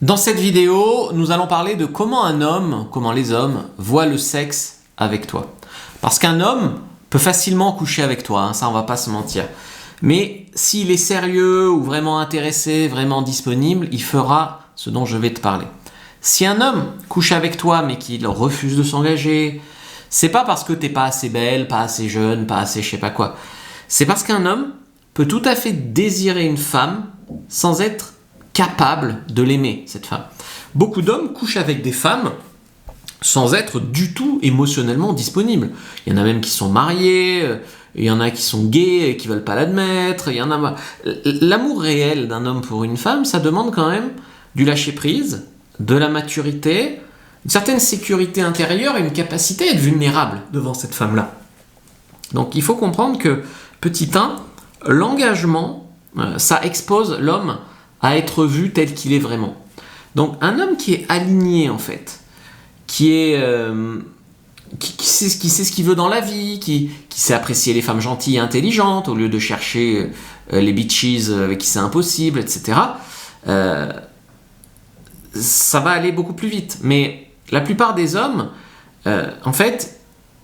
Dans cette vidéo, nous allons parler de comment comment les hommes voient le sexe avec toi. Parce qu'un homme peut facilement coucher avec toi, ça on va pas se mentir. Mais s'il est sérieux ou vraiment intéressé, vraiment disponible, il fera ce dont je vais te parler. Si un homme couche avec toi mais qu'il refuse de s'engager, c'est pas parce que t'es pas assez belle, pas assez jeune, pas assez je sais pas quoi. C'est parce qu'un homme peut tout à fait désirer une femme sans être capable de l'aimer, cette femme. Beaucoup d'hommes couchent avec des femmes sans être du tout émotionnellement disponibles. Il y en a même qui sont mariés, il y en a qui sont gays et qui veulent pas l'admettre, il y en a... L'amour réel d'un homme pour une femme, ça demande quand même du lâcher-prise, de la maturité, une certaine sécurité intérieure et une capacité à être vulnérable devant cette femme-là. Donc il faut comprendre que, petit 1, l'engagement, ça expose l'homme à être vu tel qu'il est vraiment. Donc un homme qui est aligné en fait, qui sait ce qu'il veut dans la vie, qui sait apprécier les femmes gentilles et intelligentes au lieu de chercher les bitches avec qui c'est impossible, etc. Ça va aller beaucoup plus vite. Mais la plupart des hommes, en fait,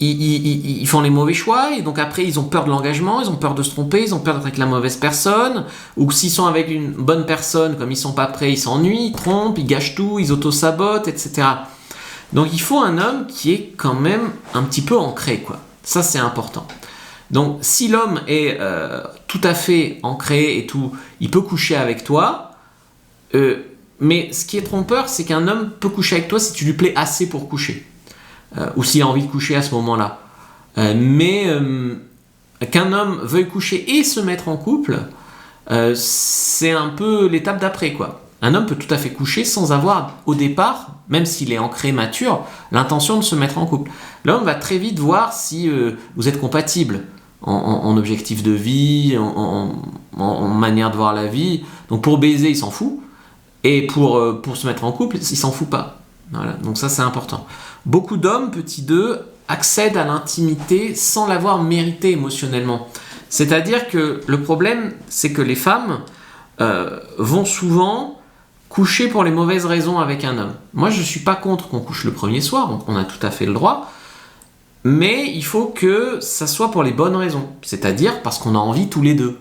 ils font les mauvais choix et donc après ils ont peur de l'engagement, ils ont peur de se tromper, ils ont peur d'être avec la mauvaise personne, ou s'ils sont avec une bonne personne, comme ils sont pas prêts, ils s'ennuient, ils trompent, ils gâchent tout, ils auto-sabotent, etc. Donc il faut un homme qui est quand même un petit peu ancré, quoi. Ça c'est important. Donc si l'homme est tout à fait ancré et tout, il peut coucher avec toi, mais ce qui est trompeur, c'est qu'un homme peut coucher avec toi si tu lui plais assez pour coucher. Ou s'il a envie de coucher à ce moment-là. Mais qu'un homme veuille coucher et se mettre en couple, c'est un peu l'étape d'après, quoi. Un homme peut tout à fait coucher sans avoir, au départ, même s'il est ancré, mature, l'intention de se mettre en couple. L'homme va très vite voir si vous êtes compatibles en objectif de vie, en manière de voir la vie. Donc pour baiser, il s'en fout. Et pour se mettre en couple, il s'en fout pas. Voilà, donc ça c'est important. Beaucoup d'hommes, petit 2, accèdent à l'intimité sans l'avoir mérité émotionnellement. C'est-à-dire que le problème, c'est que les femmes vont souvent coucher pour les mauvaises raisons avec un homme. Moi, je ne suis pas contre qu'on couche le premier soir, on a tout à fait le droit, mais il faut que ça soit pour les bonnes raisons, c'est-à-dire parce qu'on a envie tous les deux.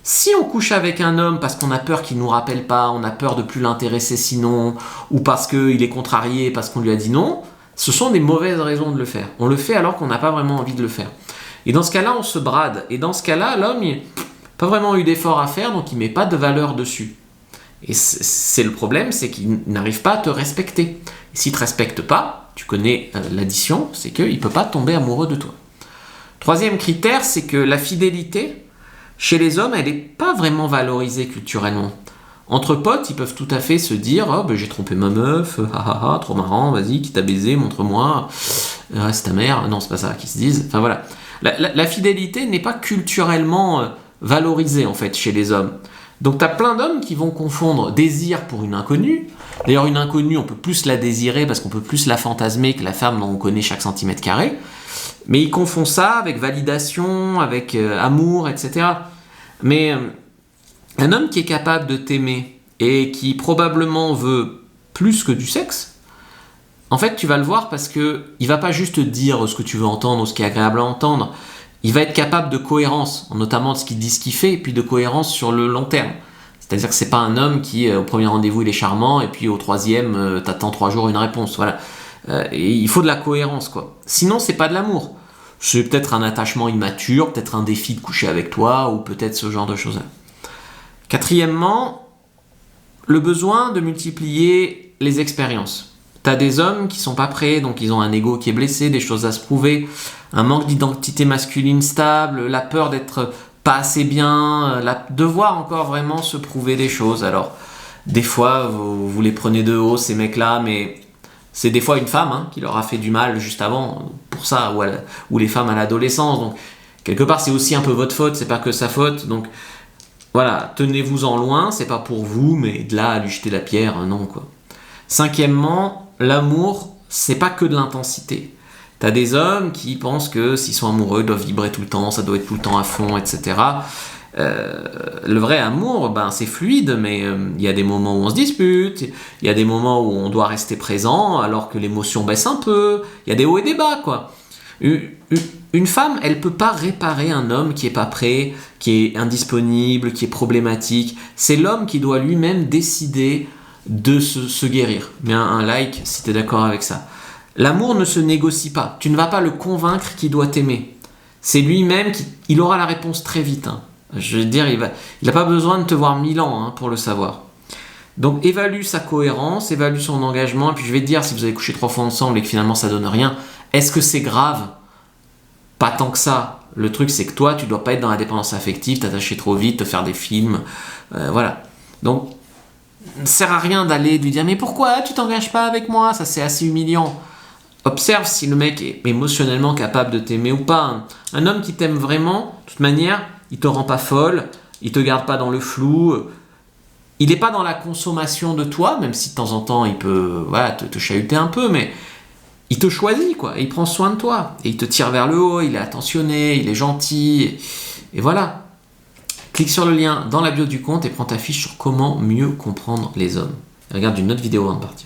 Si on couche avec un homme parce qu'on a peur qu'il ne nous rappelle pas, on a peur de plus l'intéresser sinon, ou parce qu'il est contrarié, parce qu'on lui a dit non, ce sont des mauvaises raisons de le faire. On le fait alors qu'on n'a pas vraiment envie de le faire. Et dans ce cas-là, on se brade. Et dans ce cas-là, l'homme, il n'a pas vraiment eu d'effort à faire, donc il ne met pas de valeur dessus. Et c'est le problème, c'est qu'il n'arrive pas à te respecter. Et s'il ne te respecte pas, tu connais l'addition, c'est qu'il ne peut pas tomber amoureux de toi. Troisième critère, c'est que la fidélité, chez les hommes, elle n'est pas vraiment valorisée culturellement. Entre potes, ils peuvent tout à fait se dire « Oh, ben, j'ai trompé ma meuf, trop marrant, vas-y, qui t'a baisé, montre-moi, c'est ta mère. » Non, c'est pas ça qu'ils se disent. Enfin voilà. La fidélité n'est pas culturellement valorisée, en fait, chez les hommes. Donc tu as plein d'hommes qui vont confondre désir pour une inconnue. D'ailleurs, une inconnue, on peut plus la désirer parce qu'on peut plus la fantasmer que la femme dont on connaît chaque centimètre carré. Mais ils confondent ça avec validation, avec amour, etc. Mais un homme qui est capable de t'aimer et qui probablement veut plus que du sexe, en fait, tu vas le voir parce qu'il ne va pas juste te dire ce que tu veux entendre ou ce qui est agréable à entendre. Il va être capable de cohérence, notamment de ce qu'il dit, ce qu'il fait, et puis de cohérence sur le long terme. C'est-à-dire que ce n'est pas un homme qui, au premier rendez-vous, il est charmant, et puis au troisième, t'attends 3 jours une réponse. Voilà. Et il faut de la cohérence, quoi. Sinon, c'est pas de l'amour. C'est peut-être un attachement immature, peut-être un défi de coucher avec toi, ou peut-être ce genre de choses-là. Quatrièmement, le besoin de multiplier les expériences. T'as des hommes qui sont pas prêts, donc ils ont un ego qui est blessé, des choses à se prouver, un manque d'identité masculine stable, la peur d'être pas assez bien, devoir encore vraiment se prouver des choses. Alors, des fois, vous les prenez de haut, ces mecs-là, mais c'est des fois une femme qui leur a fait du mal juste avant, pour ça, ou les femmes à l'adolescence. Donc, quelque part, c'est aussi un peu votre faute, c'est pas que sa faute. Donc, voilà, tenez-vous-en loin, c'est pas pour vous, mais de là à lui jeter la pierre, non, quoi. Cinquièmement, l'amour, c'est pas que de l'intensité. T'as des hommes qui pensent que s'ils sont amoureux, ils doivent vibrer tout le temps, ça doit être tout le temps à fond, etc. Le vrai amour, ben, c'est fluide, mais il y a des moments où on se dispute, il y a des moments où on doit rester présent alors que l'émotion baisse un peu, il y a des hauts et des bas, quoi. Une femme, elle peut pas réparer un homme qui est pas prêt, qui est indisponible, qui est problématique. C'est l'homme qui doit lui-même décider de se guérir. Mets un like si tu es d'accord avec ça. L'amour ne se négocie pas. Tu ne vas pas le convaincre qu'il doit t'aimer. C'est lui-même il aura la réponse très vite. Hein. Je veux dire, il n'a pas besoin de te voir 1000 ans hein, pour le savoir. Donc évalue sa cohérence, évalue son engagement, et puis je vais te dire si vous avez couché 3 fois ensemble et que finalement ça donne rien, est-ce que c'est grave? Pas tant que ça. Le truc c'est que toi tu dois pas être dans la dépendance affective, t'attacher trop vite, te faire des films, voilà. Donc ça ne sert à rien d'aller lui dire mais pourquoi tu t'engages pas avec moi? Ça c'est assez humiliant. Observe si le mec est émotionnellement capable de t'aimer ou pas. Un homme qui t'aime vraiment, de toute manière, il te rend pas folle, il te garde pas dans le flou, il n'est pas dans la consommation de toi, même si de temps en temps il peut voilà, te chahuter un peu, mais il te choisit, quoi, et il prend soin de toi, et il te tire vers le haut, il est attentionné, il est gentil, et voilà. Clique sur le lien dans la bio du compte et prends ta fiche sur comment mieux comprendre les hommes. Et regarde une autre vidéo avant de partir.